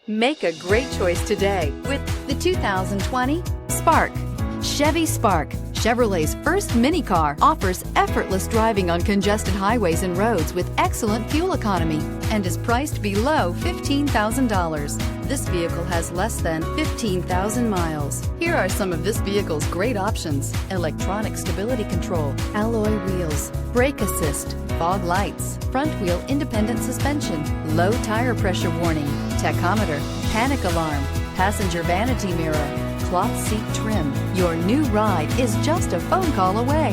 Make a great choice today with the 2020 Spark. Chevy Spark, Chevrolet's first mini car, offers effortless driving on congested highways and roads with excellent fuel economy and is priced below $15,000. This vehicle has less than 15,000 miles. Here are some of this vehicle's great options: electronic stability control, alloy wheels, brake assist, fog lights, front wheel independent suspension, low tire pressure warning, tachometer, panic alarm, passenger vanity mirror, cloth seat trim. Your new ride is just a phone call away.